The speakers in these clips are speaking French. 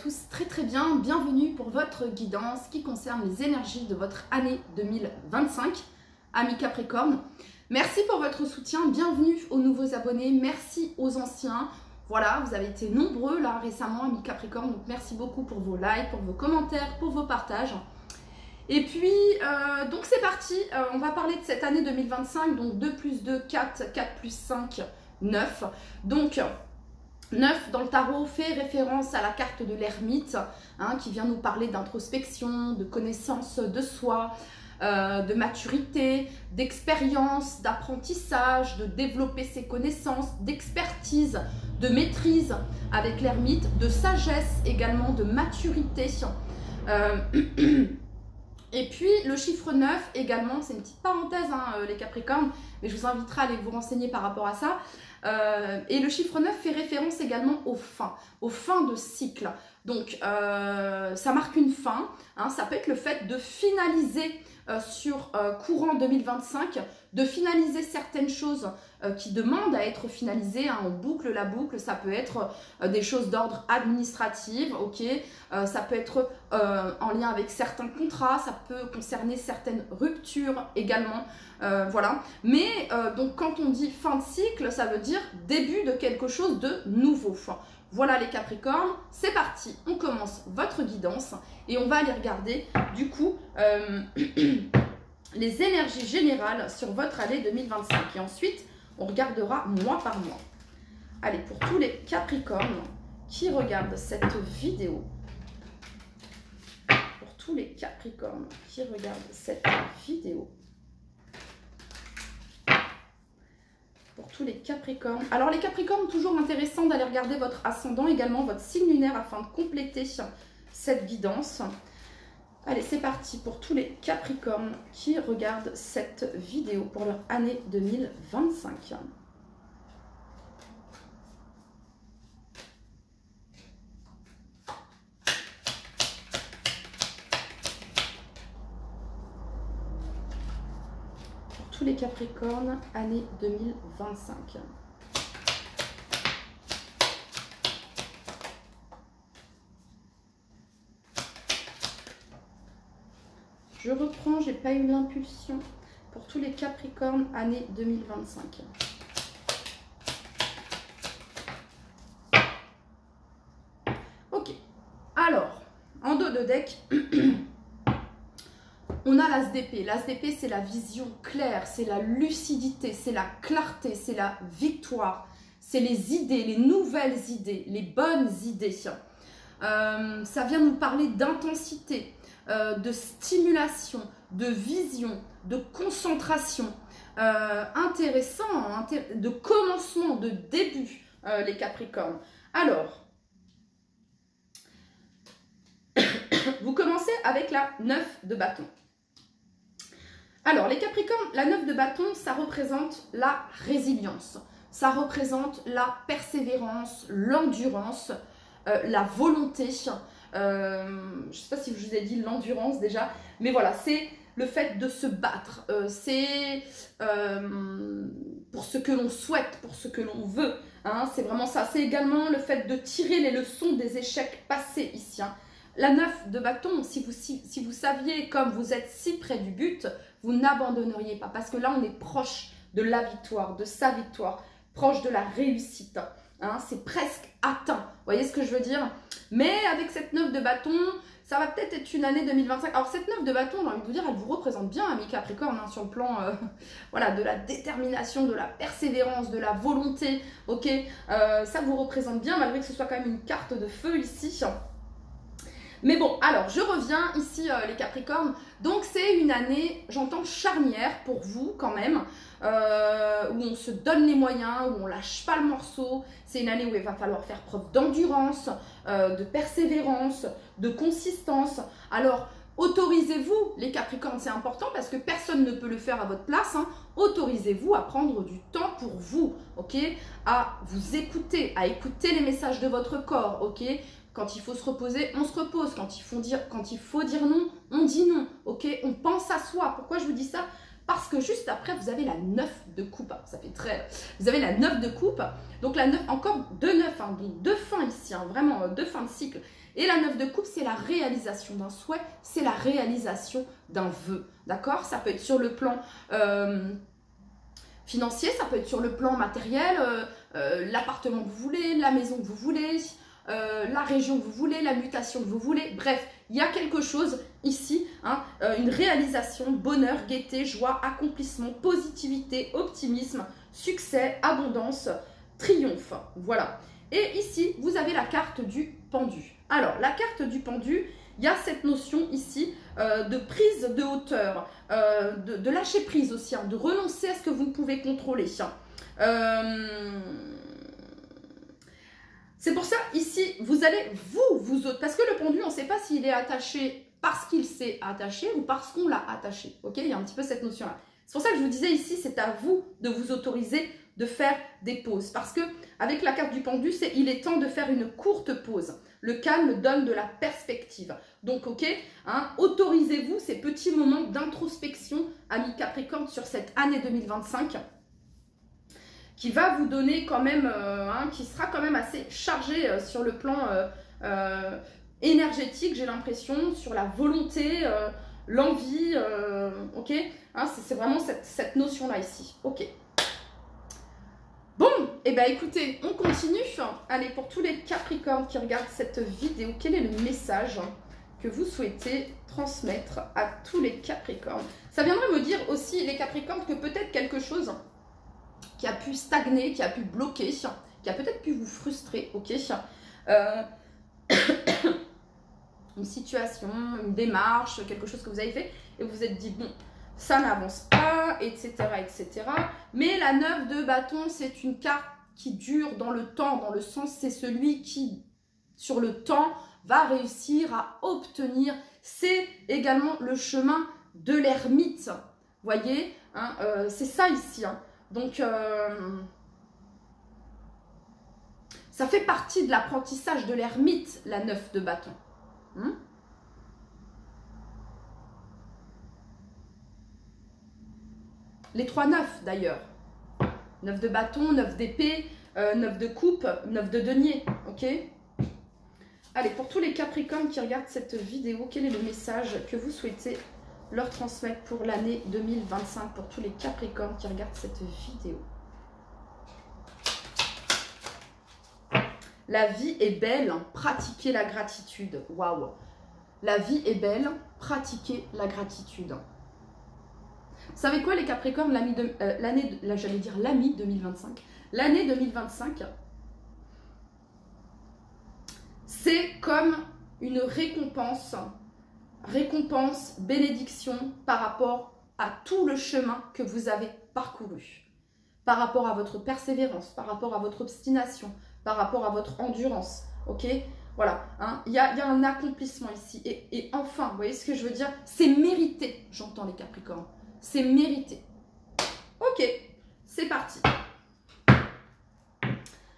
tous très bien, bienvenue pour votre guidance qui concerne les énergies de votre année 2025, amis Capricorne. Merci pour votre soutien, bienvenue aux nouveaux abonnés, merci aux anciens. Voilà, vous avez été nombreux là récemment, amis Capricorne, donc merci beaucoup pour vos likes, pour vos commentaires, pour vos partages. Et puis, donc c'est parti, on va parler de cette année 2025, donc 2 plus 2, 4, 4 plus 5, 9. Donc, 9 dans le tarot fait référence à la carte de l'ermite, hein, qui vient nous parler d'introspection, de connaissance de soi, de maturité, d'expérience, d'apprentissage, de développer ses connaissances, d'expertise, de maîtrise avec l'ermite, de sagesse également, de maturité. Et puis le chiffre 9 également, c'est une petite parenthèse hein, les Capricornes, mais je vous inviterai à aller vous renseigner par rapport à ça. Et le chiffre 9 fait référence également aux fins de cycle. Donc ça marque une fin, hein, ça peut être le fait de finaliser sur courant 2025, de finaliser certaines choses qui demandent à être finalisées, hein, on boucle la boucle, ça peut être des choses d'ordre administratif, ok, ça peut être en lien avec certains contrats, ça peut concerner certaines ruptures également, voilà. Mais donc quand on dit fin de cycle, ça veut dire début de quelque chose de nouveau. Voilà les Capricornes, c'est parti, on commence votre guidance et on va aller regarder du coup les énergies générales sur votre année 2025 et ensuite on regardera mois par mois. Allez, pour tous les Capricornes qui regardent cette vidéo, pour tous les Capricornes qui regardent cette vidéo, pour tous les Capricornes. Alors les Capricornes, toujours intéressant d'aller regarder votre ascendant, également votre signe lunaire afin de compléter cette guidance. Allez, c'est parti pour tous les Capricornes qui regardent cette vidéo pour leur année 2025. Pour tous les Capricornes, année 2025. Je reprends, j'ai pas eu l'impulsion pour tous les Capricornes, année 2025. Ok, alors, en dos de deck, on a l'As d'épée. L'As d'épée, c'est la vision claire, c'est la lucidité, c'est la clarté, c'est la victoire, c'est les idées, les nouvelles idées, les bonnes idées. Ça vient nous parler d'intensité, de stimulation, de vision, de concentration, intéressant, de commencement, de début, les Capricornes. Alors, vous commencez avec la 9 de bâton. Alors, les Capricornes, la 9 de bâton, ça représente la résilience, ça représente la persévérance, l'endurance, la volonté. Je ne sais pas si je vous ai dit l'endurance déjà, mais voilà, c'est le fait de se battre, c'est pour ce que l'on souhaite, pour ce que l'on veut, hein, c'est vraiment ça. C'est également le fait de tirer les leçons des échecs passés ici. Hein. La 9 de bâton, si vous saviez comme vous êtes si près du but, vous n'abandonneriez pas, parce que là on est proche de la victoire, de sa victoire, proche de la réussite. Hein, c'est presque atteint, vous voyez ce que je veux dire? Mais avec cette 9 de bâton, ça va peut-être être une année 2025. Alors cette 9 de bâton, j'ai envie de vous dire, elle vous représente bien, amis Capricorne, hein, sur le plan voilà, de la détermination, de la persévérance, de la volonté, ok, ça vous représente bien, malgré que ce soit quand même une carte de feu ici. Mais bon, alors je reviens ici les Capricornes, donc c'est une année, j'entends charnière pour vous quand même, où on se donne les moyens, où on lâche pas le morceau. C'est une année où il va falloir faire preuve d'endurance, de persévérance, de consistance. Alors autorisez-vous les Capricornes, c'est important parce que personne ne peut le faire à votre place, hein. Autorisez-vous à prendre du temps pour vous, ok, à vous écouter, à écouter les messages de votre corps, ok. Quand il faut se reposer, on se repose. Quand il faut dire non, on dit non. Ok, on pense à soi. Pourquoi je vous dis ça? Parce que juste après, vous avez la 9 de coupe. Ça fait très... Vous avez la 9 de coupe. Donc la 9, encore deux 9, hein, donc deux fins ici, hein, vraiment deux fins de cycle. Et la 9 de coupe, c'est la réalisation d'un souhait, c'est la réalisation d'un vœu. D'accord? Ça peut être sur le plan financier, ça peut être sur le plan matériel, l'appartement que vous voulez, la maison que vous voulez, la région que vous voulez, la mutation que vous voulez. Bref, il y a quelque chose ici, hein, une réalisation, bonheur, gaieté, joie, accomplissement, positivité, optimisme, succès, abondance, triomphe. Voilà. Et ici, vous avez la carte du pendu. Alors, la carte du pendu, il y a cette notion ici de prise de hauteur, de lâcher prise aussi, hein, de renoncer à ce que vous ne pouvez contrôler. C'est pour ça, ici, vous allez, vous autres, parce que le pendu, on ne sait pas s'il est attaché parce qu'il s'est attaché ou parce qu'on l'a attaché. Ok, il y a un petit peu cette notion-là. C'est pour ça que je vous disais ici, c'est à vous de vous autoriser de faire des pauses. Parce que avec la carte du pendu, il est temps de faire une courte pause. Le calme donne de la perspective. Donc, ok, hein, autorisez-vous ces petits moments d'introspection, amis Capricorne, sur cette année 2025 qui va vous donner quand même, qui sera quand même assez chargé sur le plan énergétique, j'ai l'impression, sur la volonté, l'envie, ok, hein, c'est vraiment cette notion-là ici, ok. Bon, et bien écoutez, on continue. Allez, pour tous les Capricornes qui regardent cette vidéo, quel est le message que vous souhaitez transmettre à tous les Capricornes? Ça viendrait me dire aussi, les Capricornes, que peut-être quelque chose qui a pu stagner, qui a pu bloquer, qui a peut-être pu vous frustrer, ok, une situation, une démarche, quelque chose que vous avez fait, et vous vous êtes dit, bon, ça n'avance pas, etc., etc. Mais la 9 de bâton, c'est une carte qui dure dans le temps, dans le sens, c'est celui qui, sur le temps, va réussir à obtenir. C'est également le chemin de l'ermite, voyez, hein, c'est ça ici, hein. Donc, ça fait partie de l'apprentissage de l'ermite, la 9 de bâton. Les 3 9 d'ailleurs. 9 de bâton, 9 d'épée, 9 de coupe, 9 de denier. Ok? Allez, pour tous les Capricornes qui regardent cette vidéo, quel est le message que vous souhaitez leur transmettre pour l'année 2025, pour tous les Capricornes qui regardent cette vidéo? La vie est belle, pratiquez la gratitude. Waouh! La vie est belle, pratiquez la gratitude. Vous savez quoi, les Capricornes, l'année 2025, l'année 2025, c'est comme une récompense, bénédiction par rapport à tout le chemin que vous avez parcouru, par rapport à votre persévérance, par rapport à votre obstination, par rapport à votre endurance, ok? Voilà, hein, y a un accomplissement ici. Et enfin, vous voyez ce que je veux dire? C'est mérité, j'entends les Capricornes. C'est mérité. Ok, c'est parti.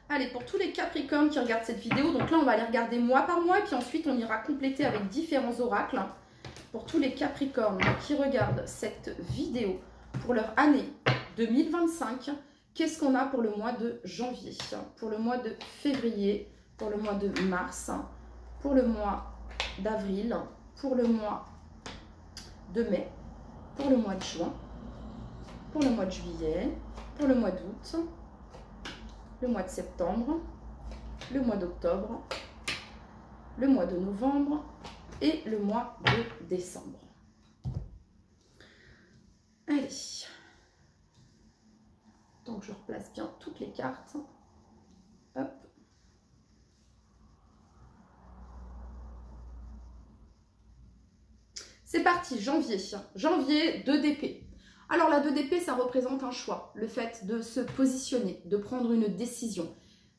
Allez, pour tous les Capricornes qui regardent cette vidéo, donc là, on va aller regarder mois par mois, et puis ensuite, on ira compléter avec différents oracles. Pour tous les Capricornes qui regardent cette vidéo pour leur année 2025, qu'est-ce qu'on a pour le mois de janvier, pour le mois de février, pour le mois de mars, pour le mois d'avril, pour le mois de mai, pour le mois de juin, pour le mois de juillet, pour le mois d'août, le mois de septembre, le mois d'octobre, le mois de novembre et le mois de décembre. Allez. Donc je replace bien toutes les cartes. Hop. C'est parti, janvier. Janvier, 2 d'épée. Alors la 2 d'épée, ça représente un choix, le fait de se positionner, de prendre une décision.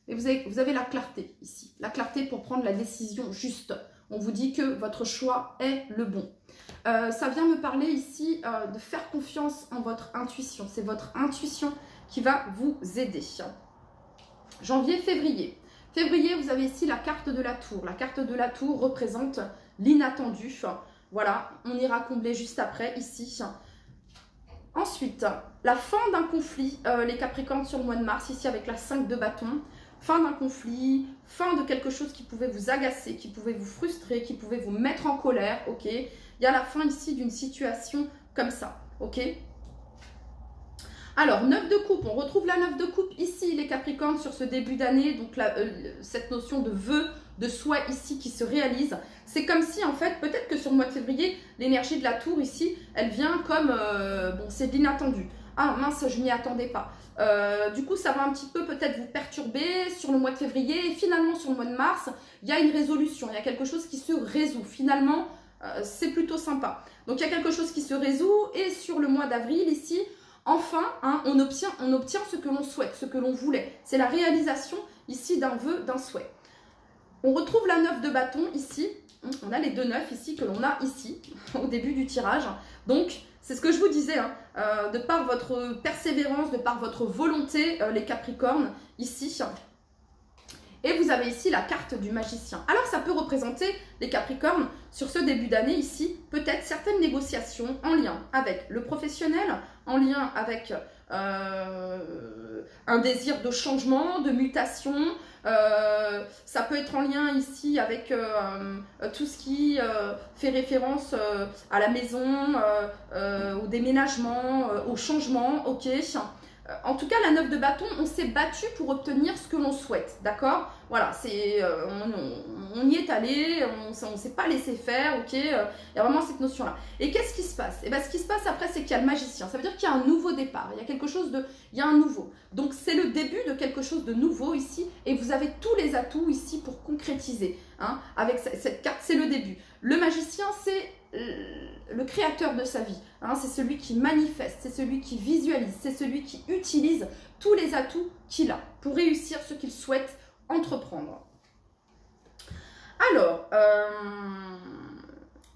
Et vous avez la clarté ici, la clarté pour prendre la décision juste. On vous dit que votre choix est le bon. Ça vient me parler ici de faire confiance en votre intuition. C'est votre intuition qui va vous aider. Janvier, février. Février, vous avez ici la carte de la tour. La carte de la tour représente l'inattendu. Voilà, on ira combler juste après, ici. Ensuite, la fin d'un conflit, les Capricornes sur le mois de mars, ici avec la 5 de bâton. fin d'un conflit, fin de quelque chose qui pouvait vous agacer, qui pouvait vous frustrer, qui pouvait vous mettre en colère, ok? Il y a la fin ici d'une situation comme ça, ok? Alors, 9 de coupe, on retrouve la 9 de coupe ici, les Capricornes, sur ce début d'année. Donc, cette notion de vœu, de souhait ici qui se réalise. C'est comme si, en fait, peut-être que sur le mois de février, l'énergie de la tour ici, elle vient comme, bon, c'est de l'inattendu. Ah mince, je m'y attendais pas. Du coup, ça va un petit peu peut-être vous perturber sur le mois de février. Et finalement, sur le mois de mars, il y a une résolution, il y a quelque chose qui se résout. Finalement, c'est plutôt sympa. Donc, il y a quelque chose qui se résout. Et sur le mois d'avril, ici, enfin, hein, on obtient ce que l'on souhaite, ce que l'on voulait. C'est la réalisation ici d'un vœu, d'un souhait. On retrouve la 9 de bâton ici. On a les deux 9 ici que l'on a ici, au début du tirage. Donc, c'est ce que je vous disais, hein, de par votre persévérance, de par votre volonté, les Capricornes, ici. Et vous avez ici la carte du magicien. Alors, ça peut représenter, les Capricornes, sur ce début d'année ici, peut-être certaines négociations en lien avec le professionnel, en lien avec un désir de changement, de mutation. Ça peut être en lien ici avec tout ce qui fait référence à la maison, au déménagement, au changement, ok. En tout cas, la 9 de bâton, on s'est battu pour obtenir ce que l'on souhaite, d'accord? Voilà, on y est allé, on ne s'est pas laissé faire, ok? Il y a vraiment cette notion-là. Et qu'est-ce qui se passe? Et bien, ce qui se passe après, c'est qu'il y a le magicien. Ça veut dire qu'il y a un nouveau départ, il y a quelque chose de... Il y a un nouveau. Donc, c'est le début de quelque chose de nouveau ici, et vous avez tous les atouts ici pour concrétiser. Hein, avec cette carte, c'est le début. Le magicien, c'est le créateur de sa vie, hein, c'est celui qui manifeste, c'est celui qui visualise, c'est celui qui utilise tous les atouts qu'il a pour réussir ce qu'il souhaite entreprendre. Alors,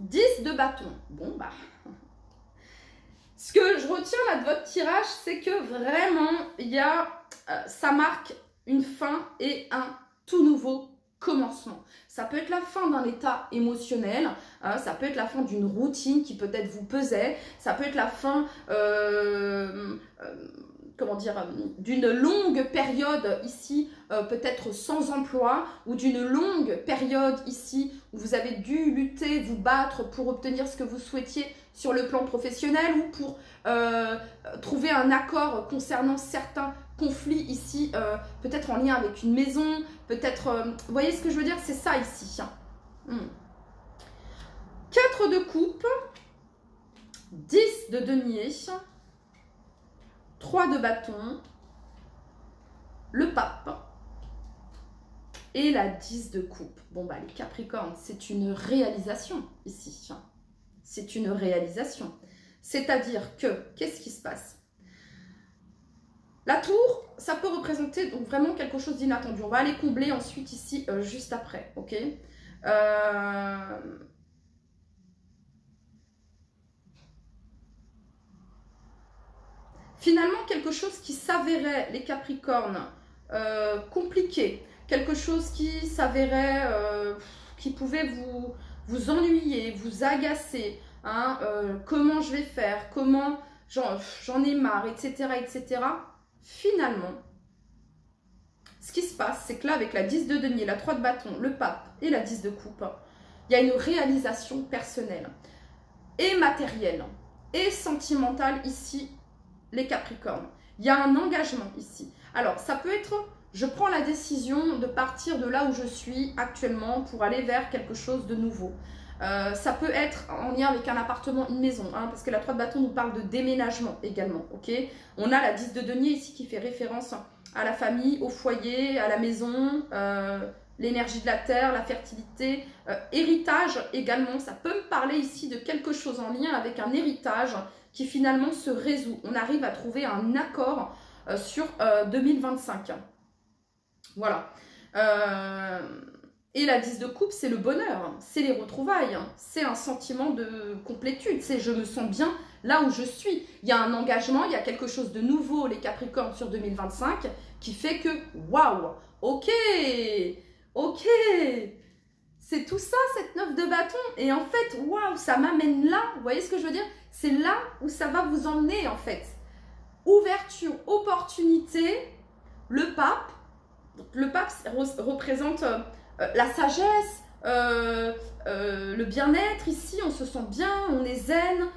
10 de bâton. Bon, bah, ce que je retiens là de votre tirage, c'est que vraiment, ça marque une fin et un tout nouveau commencement. Ça peut être la fin d'un état émotionnel, ça peut être la fin d'une routine qui peut-être vous pesait, ça peut être la fin comment dire, d'une longue période ici, peut-être sans emploi, ou d'une longue période ici où vous avez dû lutter, vous battre pour obtenir ce que vous souhaitiez sur le plan professionnel, ou pour trouver un accord concernant certains conflits ici, peut-être en lien avec une maison, peut-être, vous voyez ce que je veux dire, c'est ça ici. 4 de coupe, 10 de denier, 3 de bâton, le pape et la 10 de coupe. Bon, bah, les Capricornes, c'est une réalisation ici. C'est une réalisation. C'est-à-dire que, qu'est-ce qui se passe? La tour, ça peut représenter donc vraiment quelque chose d'inattendu. On va aller combler ensuite ici, juste après, ok? Finalement, quelque chose qui s'avérait, les Capricornes, compliqué, quelque chose qui s'avérait, qui pouvait vous ennuyer, vous agacer, hein, comment je vais faire, comment j'en ai marre, etc., etc. Finalement, ce qui se passe, c'est que là, avec la 10 de denier, la 3 de bâton, le pape et la 10 de coupe, il y a une réalisation personnelle et matérielle et sentimentale ici, les Capricornes. Il y a un engagement ici. Alors, ça peut être, je prends la décision de partir de là où je suis actuellement pour aller vers quelque chose de nouveau. Ça peut être en lien avec un appartement, une maison, hein, parce que la 3 de bâton nous parle de déménagement également, ok? On a la 10 de denier ici qui fait référence à la famille, au foyer, à la maison, l'énergie de la terre, la fertilité, héritage également. Ça peut me parler ici de quelque chose en lien avec un héritage qui finalement se résout. On arrive à trouver un accord sur 2025. Voilà. Et la 10 de coupe, c'est le bonheur, c'est les retrouvailles, c'est un sentiment de complétude, c'est je me sens bien là où je suis. Il y a un engagement, il y a quelque chose de nouveau, les Capricornes, sur 2025, qui fait que, waouh, ok, ok, c'est tout ça, cette 9 de bâton. Et en fait, waouh, ça m'amène là, vous voyez ce que je veux dire? C'est là où ça va vous emmener, en fait. Ouverture, opportunité, le pape, Donc, le pape représente la sagesse, le bien-être. Ici, on se sent bien, on est zen.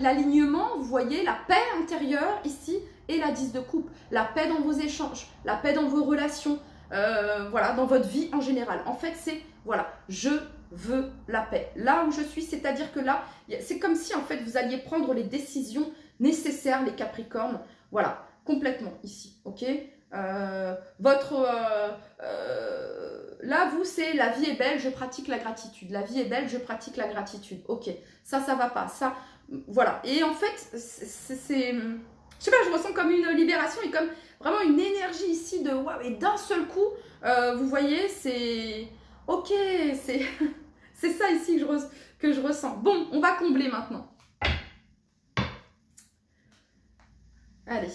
L'alignement, vous voyez, la paix intérieure ici et la 10 de coupe. La paix dans vos échanges, la paix dans vos relations, voilà, dans votre vie en général. En fait, c'est, voilà, je veux la paix. Là où je suis, c'est-à-dire que là, c'est comme si, en fait, vous alliez prendre les décisions nécessaires, les Capricornes. Voilà, complètement ici, ok. Là, vous, c'est la vie est belle, je pratique la gratitude. La vie est belle, je pratique la gratitude. Ok, ça va pas. Ça, voilà. Et en fait, c'est je sais pas, je ressens comme une libération et comme vraiment une énergie ici de waouh. Et d'un seul coup, vous voyez, c'est ok, c'est c'est ça ici que je ressens. Bon, on va combler maintenant. Allez.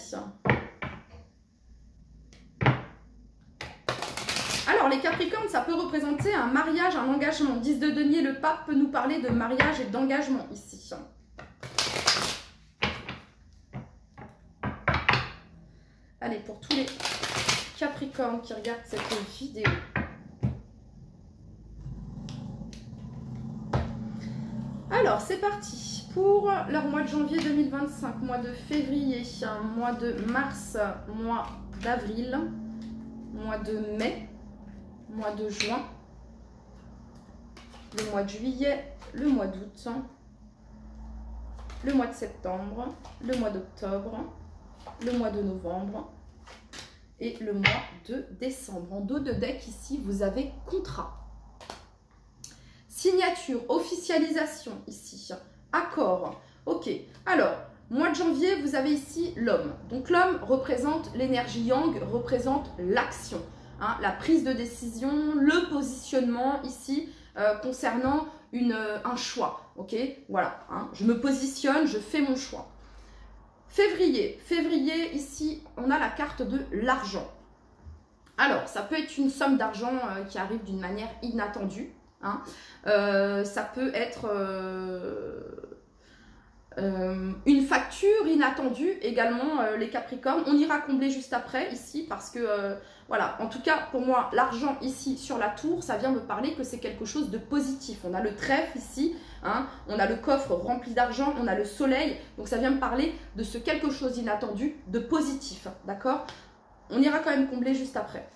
Alors, les Capricornes, ça peut représenter un mariage, un engagement. 10 de denier, le pape peut nous parler de mariage et d'engagement ici. Allez, pour tous les Capricornes qui regardent cette vidéo. Alors, c'est parti pour leur mois de janvier 2025, mois de février, mois de mars, mois d'avril, mois de mai, mois de juin, le mois de juillet, le mois d'août, le mois de septembre, le mois d'octobre, le mois de novembre et le mois de décembre. En dos de deck ici, vous avez contrat. Signature, officialisation ici, accord. Ok, alors, mois de janvier, vous avez ici l'homme. Donc l'homme représente l'énergie yang, représente l'action, hein, la prise de décision, le positionnement ici concernant un choix. Ok, voilà, hein, je me positionne, je fais mon choix. Février, ici, on a la carte de l'argent. Alors, ça peut être une somme d'argent qui arrive d'une manière inattendue. Hein. Ça peut être une facture inattendue également, les Capricornes. On ira combler juste après ici parce que, voilà, en tout cas pour moi, l'argent ici sur la tour, ça vient me parler que c'est quelque chose de positif. On a le trèfle ici, hein, on a le coffre rempli d'argent, on a le soleil. Donc ça vient me parler de ce quelque chose d'inattendu, de positif, d'accord? On ira quand même combler juste après.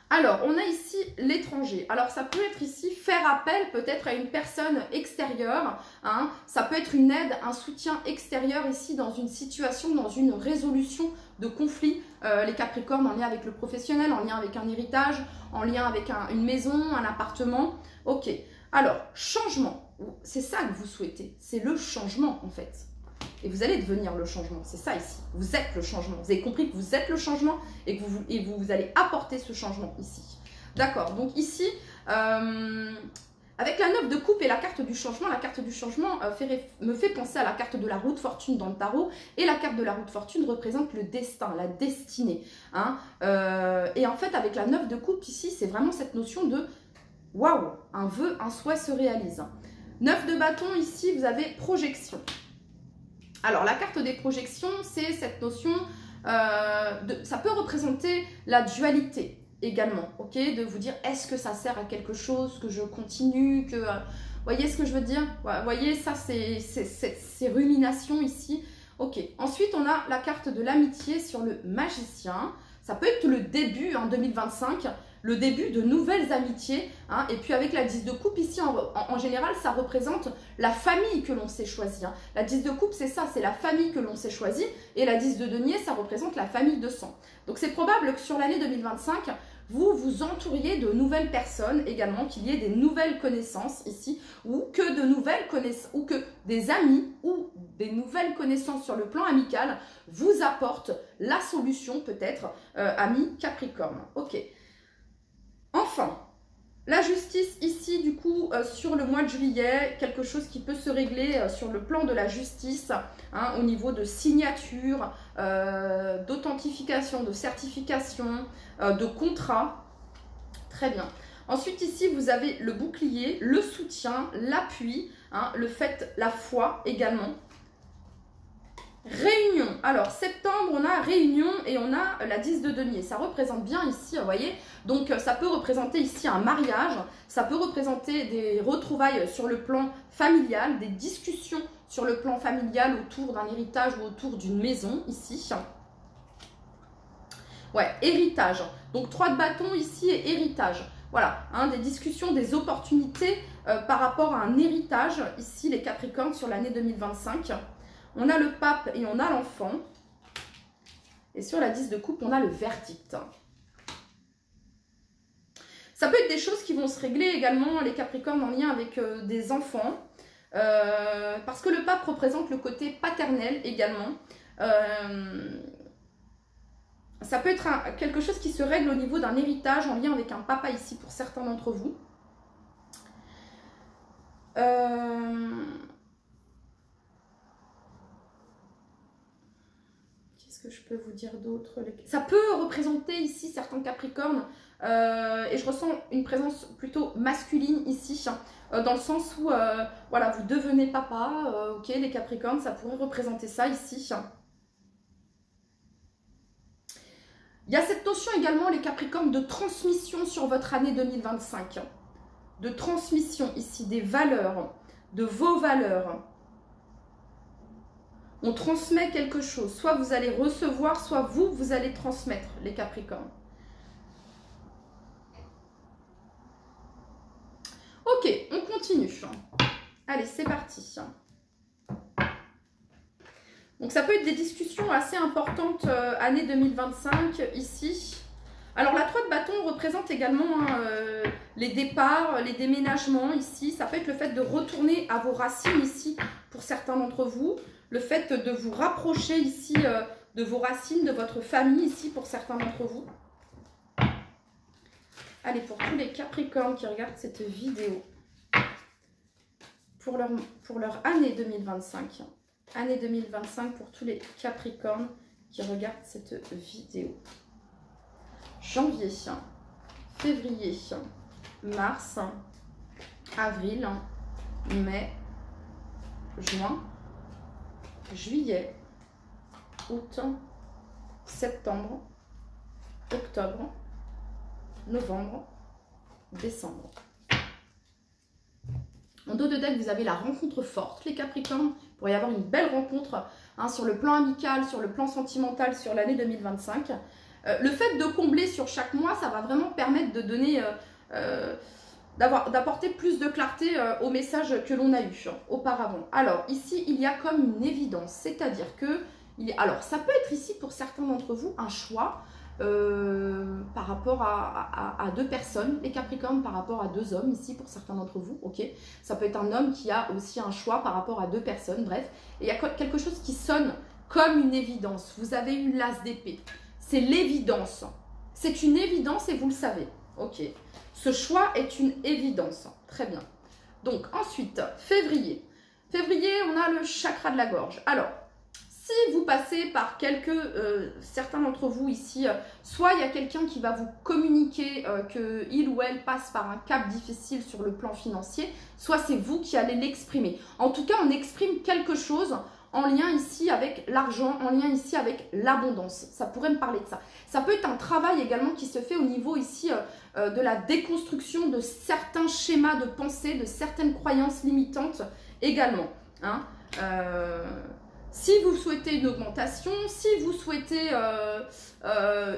Alors, on a ici l'étranger. Alors, ça peut être ici faire appel peut-être à une personne extérieure. Hein. Ça peut être une aide, un soutien extérieur ici dans une situation, dans une résolution de conflit. Les Capricornes en lien avec le professionnel, en lien avec un héritage, en lien avec une maison, un appartement. Ok. Alors, changement. C'est ça que vous souhaitez. C'est le changement en fait. Et vous allez devenir le changement, c'est ça ici. Vous êtes le changement. Vous avez compris que vous êtes le changement et que vous allez apporter ce changement ici. D'accord, donc ici, avec la 9 de coupe et la carte du changement me fait penser à la carte de la roue de fortune dans le tarot. Et la carte de la roue de fortune représente le destin, la destinée. Hein. Et en fait, avec la 9 de coupe ici, c'est vraiment cette notion de waouh, un vœu, un souhait se réalise. 9 de bâton ici, vous avez projection. Alors, la carte des projections, c'est cette notion, ça peut représenter la dualité également, ok? De vous dire, est-ce que ça sert à quelque chose, que je continue, que... voyez ce que je veux dire? Ouais, voyez, ça, c'est ces ruminations ici. Ok, ensuite, on a la carte de l'amitié sur le magicien. Ça peut être le début en 2025, le début de nouvelles amitiés. Hein, et puis avec la 10 de coupe, ici, en général, ça représente la famille que l'on s'est choisie. Hein. La 10 de coupe, c'est ça, c'est la famille que l'on s'est choisie. Et la 10 de denier, ça représente la famille de sang. Donc c'est probable que sur l'année 2025, vous vous entouriez de nouvelles personnes également, qu'il y ait des nouvelles connaissances ici, ou que de nouvelles connaissances, ou que des amis ou des nouvelles connaissances sur le plan amical vous apportent la solution peut-être, amis Capricorne. Ok. Enfin, la justice ici, du coup, sur le mois de juillet, quelque chose qui peut se régler sur le plan de la justice, hein, au niveau de signature, d'authentification, de certification, de contrat. Très bien. Ensuite, ici, vous avez le bouclier, le soutien, l'appui, hein, le fait, la foi également. Réunion. Alors, septembre, on a réunion et on a la 10 de denier. Ça représente bien ici, vous voyez. Donc, ça peut représenter ici un mariage. Ça peut représenter des retrouvailles sur le plan familial, des discussions sur le plan familial autour d'un héritage ou autour d'une maison, ici. Ouais, héritage. Donc, 3 de bâton ici et héritage. Voilà, hein, des discussions, des opportunités par rapport à un héritage. Ici, les Capricornes sur l'année 2025. On a le pape et on a l'enfant. Et sur la 10 de coupe, on a le verdict. Ça peut être des choses qui vont se régler également, les Capricornes, en lien avec des enfants. Parce que le pape représente le côté paternel également. Ça peut être quelque chose qui se règle au niveau d'un héritage en lien avec un papa ici pour certains d'entre vous. Qu'est-ce que je peux vous dire d'autre? Ça peut représenter ici certains Capricornes et je ressens une présence plutôt masculine ici, dans le sens où voilà, vous devenez papa, ok, les Capricornes, ça pourrait représenter ça ici. Il y a cette notion également, les Capricornes, de transmission sur votre année 2025. De transmission ici, des valeurs, de vos valeurs. On transmet quelque chose. Soit vous allez recevoir, soit vous allez transmettre, les Capricornes. Ok, on continue. Allez, c'est parti. Donc ça peut être des discussions assez importantes année 2025 ici. Alors la 3 de bâton représente également les départs, les déménagements ici. Ça peut être le fait de retourner à vos racines ici pour certains d'entre vous. Le fait de vous rapprocher ici de vos racines, de votre famille ici pour certains d'entre vous. Allez, pour tous les Capricornes qui regardent cette vidéo, pour leur année 2025. Année 2025 pour tous les Capricornes qui regardent cette vidéo. Janvier, février, mars, avril, mai, juin, juillet, août, septembre, octobre, novembre, décembre. En dos de deck, vous avez la rencontre forte, les Capricornes. Il pourrait y avoir une belle rencontre sur le plan amical, sur le plan sentimental, sur l'année 2025. Le fait de combler sur chaque mois, ça va vraiment permettre de donner, d'apporter plus de clarté au message que l'on a eu auparavant. Alors, ici, il y a comme une évidence, c'est-à-dire que, alors, ça peut être ici pour certains d'entre vous un choix par rapport à 2 personnes, les Capricornes par rapport à 2 hommes ici pour certains d'entre vous, ok. Ça peut être un homme qui a aussi un choix par rapport à 2 personnes, bref. Et il y a quelque chose qui sonne comme une évidence. Vous avez eu l'as d'épée. C'est l'évidence. C'est une évidence et vous le savez. Ok. Ce choix est une évidence. Très bien. Donc ensuite, février. Février, on a le chakra de la gorge. Alors, si vous passez par certains d'entre vous ici, soit il y a quelqu'un qui va vous communiquer qu'il ou elle passe par un cap difficile sur le plan financier, soit c'est vous qui allez l'exprimer. En tout cas, on exprime quelque chose en lien ici avec l'argent, en lien ici avec l'abondance. Ça pourrait me parler de ça. Ça peut être un travail également qui se fait au niveau ici de la déconstruction de certains schémas de pensée, de certaines croyances limitantes également. Hein. Si vous souhaitez une augmentation, si vous souhaitez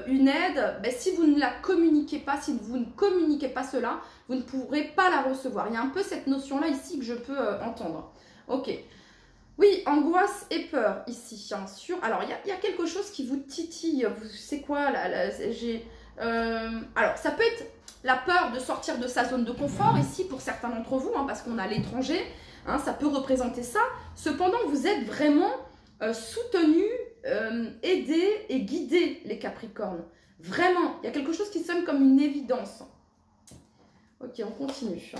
une aide, ben, si vous ne la communiquez pas, si vous ne communiquez pas cela, vous ne pourrez pas la recevoir. Il y a un peu cette notion-là ici que je peux entendre. Ok. Oui, angoisse et peur ici. Hein, alors, il y a quelque chose qui vous titille. C'est quoi là, alors, ça peut être la peur de sortir de sa zone de confort ici pour certains d'entre vous, hein, parce qu'on est à l'étranger. Hein, ça peut représenter ça. Cependant, vous êtes vraiment soutenu, aidé et guidé, les Capricornes. Vraiment, il y a quelque chose qui sonne comme une évidence. Ok, on continue.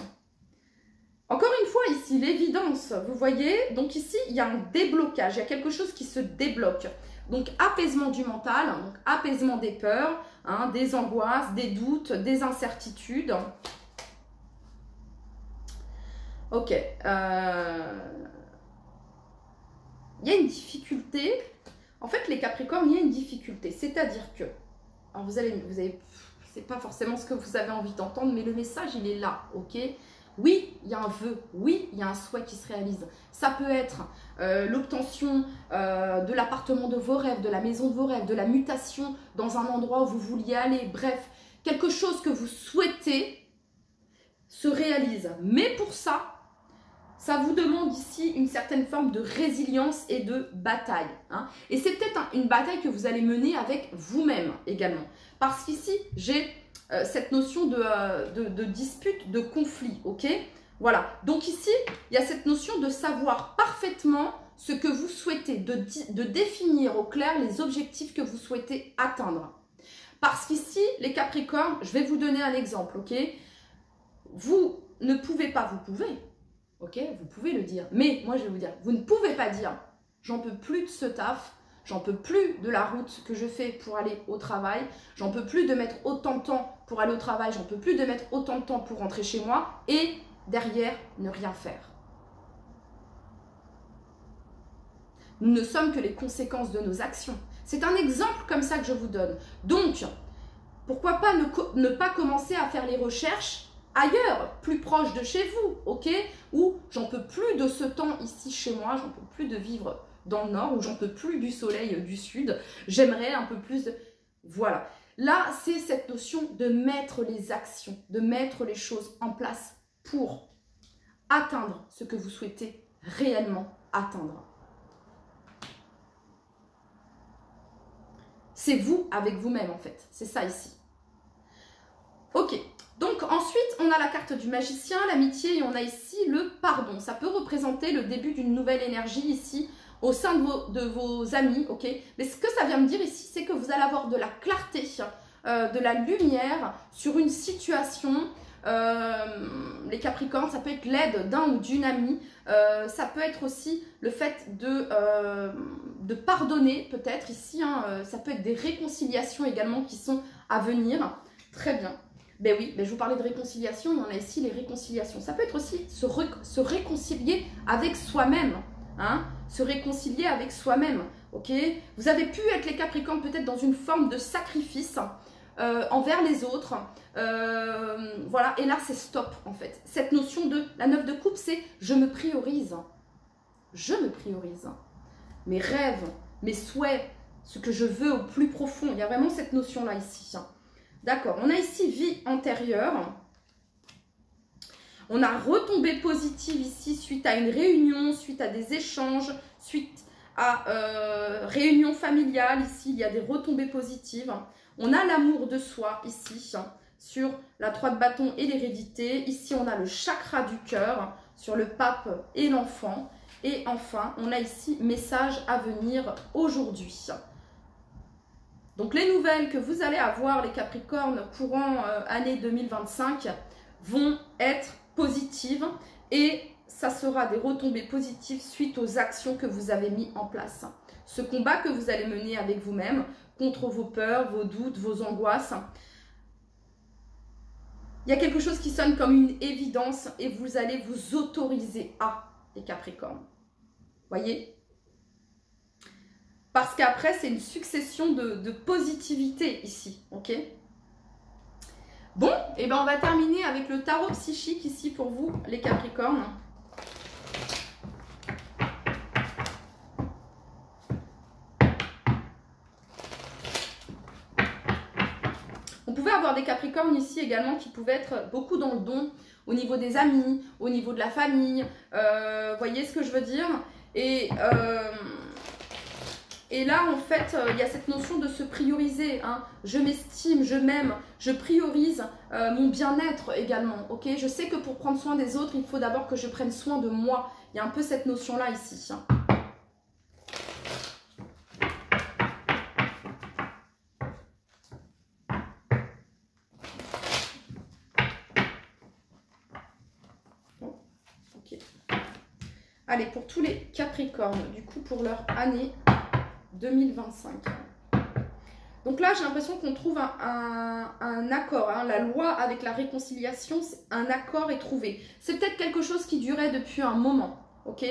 Encore une fois, ici, l'évidence, vous voyez, donc ici, il y a un déblocage, il y a quelque chose qui se débloque. Donc, apaisement du mental, donc apaisement des peurs, hein, des angoisses, des doutes, des incertitudes. Ok. il y a une difficulté. En fait, les Capricornes, il y a une difficulté. C'est-à-dire que, alors vous avez, c'est pas forcément ce que vous avez envie d'entendre, mais le message, il est là, ok? Oui, il y a un vœu, oui, il y a un souhait qui se réalise. Ça peut être l'obtention de l'appartement de vos rêves, de la maison de vos rêves, de la mutation dans un endroit où vous vouliez aller. Bref, quelque chose que vous souhaitez se réalise. Mais pour ça, ça vous demande ici une certaine forme de résilience et de bataille. Hein. Et c'est peut-être une bataille que vous allez mener avec vous-même également. Parce qu'ici, j'ai cette notion de dispute, de conflit. Ok? Voilà. Donc ici, il y a cette notion de savoir parfaitement ce que vous souhaitez, de définir au clair les objectifs que vous souhaitez atteindre. Parce qu'ici, les Capricornes, je vais vous donner un exemple. Ok? Vous ne pouvez pas, vous pouvez. Ok, vous pouvez le dire. Mais moi, je vais vous dire, vous ne pouvez pas dire, j'en peux plus de ce taf, j'en peux plus de la route que je fais pour aller au travail, j'en peux plus de mettre autant de temps pour aller au travail, j'en peux plus de mettre autant de temps pour rentrer chez moi et derrière, ne rien faire. Nous ne sommes que les conséquences de nos actions. C'est un exemple comme ça que je vous donne. Donc, pourquoi pas ne pas commencer à faire les recherches ailleurs, plus proche de chez vous, ok? Ou j'en peux plus de ce temps ici chez moi, j'en peux plus de vivre dans le nord, ou j'en peux plus du soleil du sud, j'aimerais un peu plus de... Voilà. Là, c'est cette notion de mettre les actions, de mettre les choses en place pour atteindre ce que vous souhaitez réellement atteindre. C'est vous avec vous-même en fait, c'est ça ici. Ok. Donc ensuite, on a la carte du magicien, l'amitié, et on a ici le pardon. Ça peut représenter le début d'une nouvelle énergie ici au sein de vos amis, ok? Mais ce que ça vient me dire ici, c'est que vous allez avoir de la clarté, de la lumière sur une situation. Les Capricornes, ça peut être l'aide d'un ou d'une amie. Ça peut être aussi le fait de pardonner peut-être ici. Hein, ça peut être des réconciliations également qui sont à venir. Très bien. Ben oui, ben je vous parlais de réconciliation, mais on a ici les réconciliations. Ça peut être aussi se réconcilier avec soi-même. Hein, se réconcilier avec soi-même. Ok? Vous avez pu être les Capricornes peut-être dans une forme de sacrifice envers les autres. Voilà, et là c'est stop en fait. Cette notion de la 9 de coupe, c'est je me priorise. Je me priorise. Mes rêves, mes souhaits, ce que je veux au plus profond. Il y a vraiment cette notion-là ici. D'accord, on a ici vie antérieure. On a retombée positive ici suite à une réunion, suite à des échanges, suite à réunion familiale. Ici, il y a des retombées positives. On a l'amour de soi ici sur la 3 de bâton et l'hérédité. Ici, on a le chakra du cœur sur le pape et l'enfant. Et enfin, on a ici message à venir aujourd'hui. Donc les nouvelles que vous allez avoir, les Capricornes, courant année 2025, vont être positives et ça sera des retombées positives suite aux actions que vous avez mis en place. Ce combat que vous allez mener avec vous-même contre vos peurs, vos doutes, vos angoisses. Il y a quelque chose qui sonne comme une évidence et vous allez vous autoriser à, les Capricornes. Voyez ? Parce qu'après, c'est une succession de positivité ici, ok? Bon, et ben on va terminer avec le tarot psychique ici pour vous, les Capricornes. On pouvait avoir des Capricornes ici également qui pouvaient être beaucoup dans le don, au niveau des amis, au niveau de la famille, voyez ce que je veux dire? Et là, en fait, il y a cette notion de se prioriser. Hein. Je m'estime, je m'aime, je priorise mon bien-être également. Ok, je sais que pour prendre soin des autres, il faut d'abord que je prenne soin de moi. Il y a un peu cette notion-là ici. Hein. Bon, ok. Allez, pour tous les Capricornes, du coup, pour leur année 2025. Donc là, j'ai l'impression qu'on trouve un accord. Hein. La loi avec la réconciliation, un accord est trouvé. C'est peut-être quelque chose qui durait depuis un moment. Ok,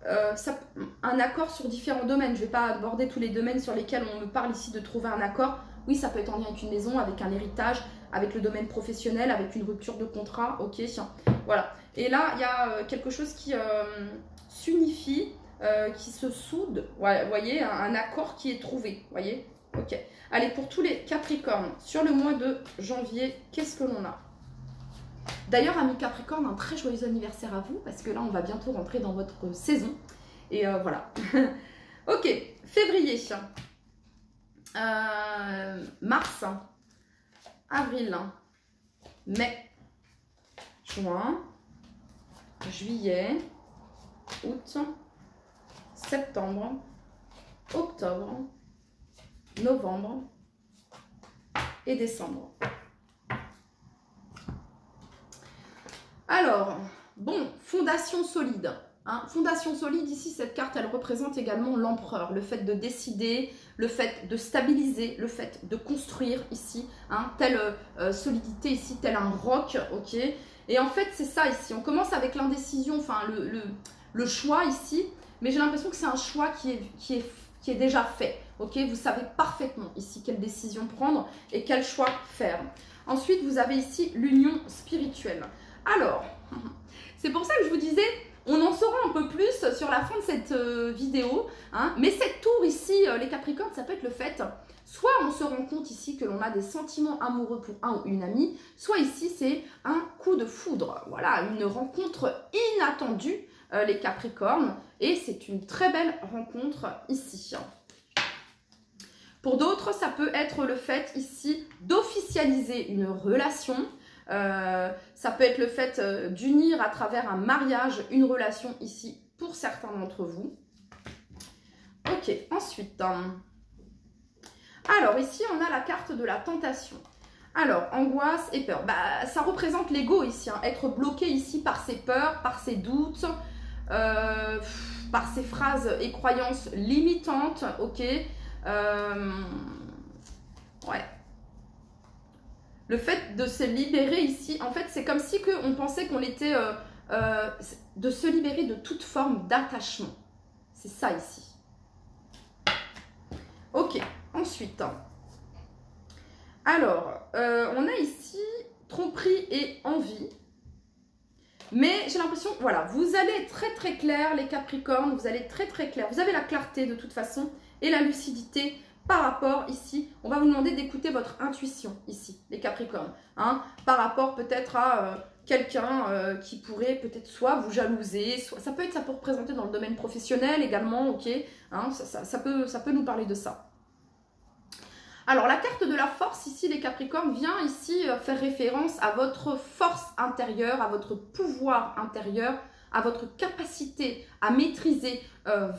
un accord sur différents domaines. Je ne vais pas aborder tous les domaines sur lesquels on me parle ici de trouver un accord. Oui, ça peut être en lien avec une maison, avec un héritage, avec le domaine professionnel, avec une rupture de contrat. Ok, voilà. Et là, il y a quelque chose qui s'unifie, qui se soude. Ouais, vous voyez, un accord qui est trouvé. Vous voyez? Ok. Allez, pour tous les Capricornes, sur le mois de janvier, qu'est-ce que l'on a? D'ailleurs, amis Capricorne, un très joyeux anniversaire à vous, parce que là, on va bientôt rentrer dans votre saison. Et voilà. Ok, février. Mars. Avril. Mai. Juin. Juillet. Août. Septembre. Octobre. Novembre. Et décembre. Alors, bon, fondation solide. Hein. Fondation solide, ici, cette carte, elle représente également l'empereur. Le fait de décider, le fait de stabiliser, le fait de construire ici. Hein, telle solidité ici, tel un roc, ok. Et en fait, c'est ça ici. On commence avec l'indécision, enfin, le choix ici. Mais j'ai l'impression que c'est un choix qui est déjà fait. Ok, vous savez parfaitement ici quelle décision prendre et quel choix faire. Ensuite, vous avez ici l'union spirituelle. Alors, c'est pour ça que je vous disais, on en saura un peu plus sur la fin de cette vidéo. Hein, mais cette tour ici, les Capricornes, ça peut être le fait, soit on se rend compte ici que l'on a des sentiments amoureux pour un ou une amie, soit ici c'est un coup de foudre. Voilà, une rencontre inattendue, les Capricornes. Et c'est une très belle rencontre ici. Pour d'autres, ça peut être le fait ici d'officialiser une relation. Ça peut être le fait d'unir à travers un mariage une relation ici pour certains d'entre vous. Ok, ensuite. Alors ici, on a la carte de la tentation. Alors, angoisse et peur. Bah, ça représente l'ego ici. Hein, être bloqué ici par ses peurs, par ses doutes, par ses phrases et croyances limitantes. Ok. Ouais. Le fait de se libérer ici, en fait, c'est comme si on pensait qu'on était... de se libérer de toute forme d'attachement. C'est ça ici. Ok, ensuite. Alors, on a ici tromperie et envie. Mais j'ai l'impression, voilà, vous allez être très très clair, les Capricornes, vous allez être très très clair. Vous avez la clarté de toute façon et la lucidité par rapport ici. On va vous demander d'écouter votre intuition ici, les Capricornes. Hein, par rapport peut-être à quelqu'un qui pourrait peut-être soit vous jalouser, soit ça peut représenter dans le domaine professionnel également, ok. Hein, ça peut nous parler de ça. Alors, la carte de la force, ici, les Capricornes, vient ici faire référence à votre force intérieure, à votre pouvoir intérieur, à votre capacité à maîtriser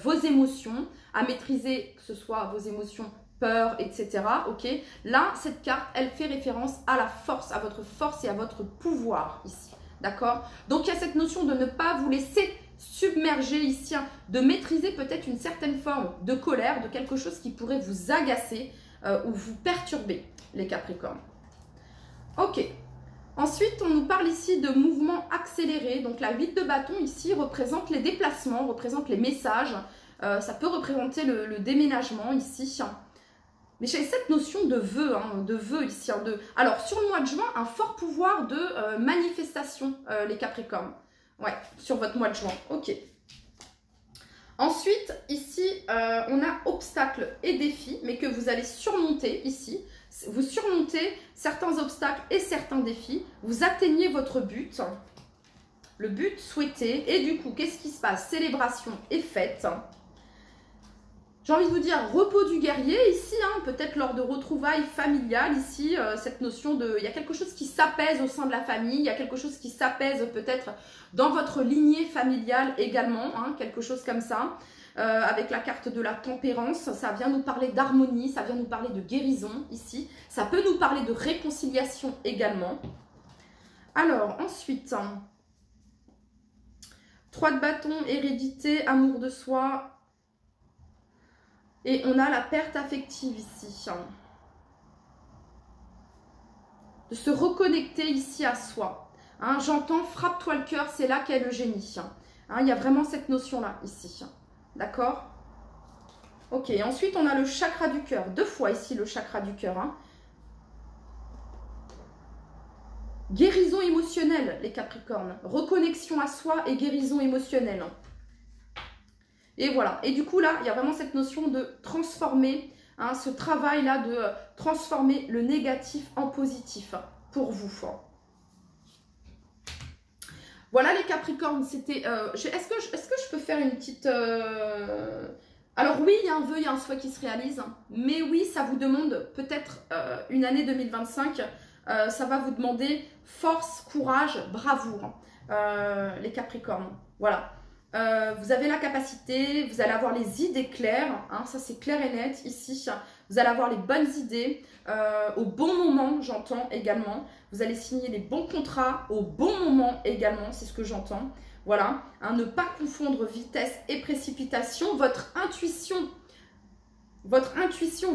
vos émotions, à maîtriser que ce soit vos émotions, peur, etc. Ok. Là, cette carte, elle fait référence à la force, à votre force et à votre pouvoir ici. D'accord? Donc, il y a cette notion de ne pas vous laisser submerger ici, hein, de maîtriser peut-être une certaine forme de colère, de quelque chose qui pourrait vous agacer, ou vous perturber, les Capricornes. Ok. Ensuite, on nous parle ici de mouvements accélérés. Donc, la 8 de bâton ici représente les déplacements, représente les messages. Ça peut représenter le déménagement ici. Mais j'ai cette notion de vœu, hein, ici. Hein, alors, sur le mois de juin, un fort pouvoir de manifestation, les Capricornes. Ouais, sur votre mois de juin. Ok. Ensuite, ici, on a obstacles et défis, mais que vous allez surmonter ici. Vous surmontez certains obstacles et certains défis. Vous atteignez votre but, le but souhaité. Et du coup, qu'est-ce qui se passe? Célébration et fête. J'ai envie de vous dire repos du guerrier ici, hein, peut-être lors de retrouvailles familiales ici, cette notion de... Il y a quelque chose qui s'apaise au sein de la famille, il y a quelque chose qui s'apaise peut-être dans votre lignée familiale également, hein, quelque chose comme ça. Avec la carte de la tempérance, ça vient nous parler d'harmonie, ça vient nous parler de guérison ici. Ça peut nous parler de réconciliation également. Alors, ensuite, 3 de bâton, hérédité, amour de soi... Et on a la perte affective ici. De se reconnecter ici à soi. Hein, j'entends, frappe-toi le cœur, c'est là qu'est le génie. Hein, il y a vraiment cette notion-là ici. D'accord? Ok, ensuite on a le chakra du cœur. 2 fois ici le chakra du cœur. Hein. Guérison émotionnelle, les Capricornes. Reconnexion à soi et guérison émotionnelle. Et voilà. Et du coup, là, il y a vraiment cette notion de transformer, hein, ce travail-là de transformer le négatif en positif pour vous. Voilà les Capricornes, c'était... Est-ce que je peux faire une petite... Alors oui, il y a un vœu, il y a un souhait qui se réalise. Mais oui, ça vous demande peut-être une année 2025. Ça va vous demander force, courage, bravoure. Les Capricornes, voilà. Vous avez la capacité, vous allez avoir les idées claires. Hein, ça, c'est clair et net ici. Vous allez avoir les bonnes idées au bon moment, j'entends également. Vous allez signer les bons contrats au bon moment également, c'est ce que j'entends. Voilà, hein, ne pas confondre vitesse et précipitation. Votre intuition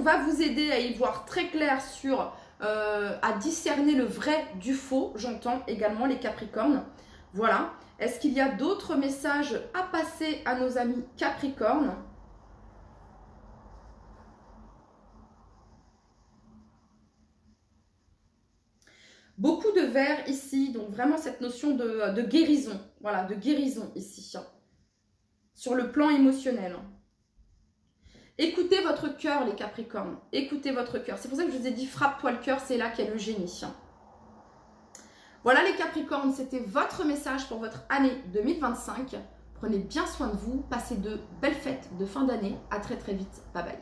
va vous aider à y voir très clair sur, à discerner le vrai du faux, j'entends également les Capricornes. Voilà. Est-ce qu'il y a d'autres messages à passer à nos amis Capricornes ? Beaucoup de vert ici, donc vraiment cette notion de guérison. Voilà, de guérison ici, sur le plan émotionnel. Écoutez votre cœur, les Capricornes. Écoutez votre cœur. C'est pour ça que je vous ai dit, frappe-toi le cœur, c'est là qu'il y a le génie. Voilà les Capricornes, c'était votre message pour votre année 2025. Prenez bien soin de vous, passez de belles fêtes de fin d'année. À très très vite. Bye bye.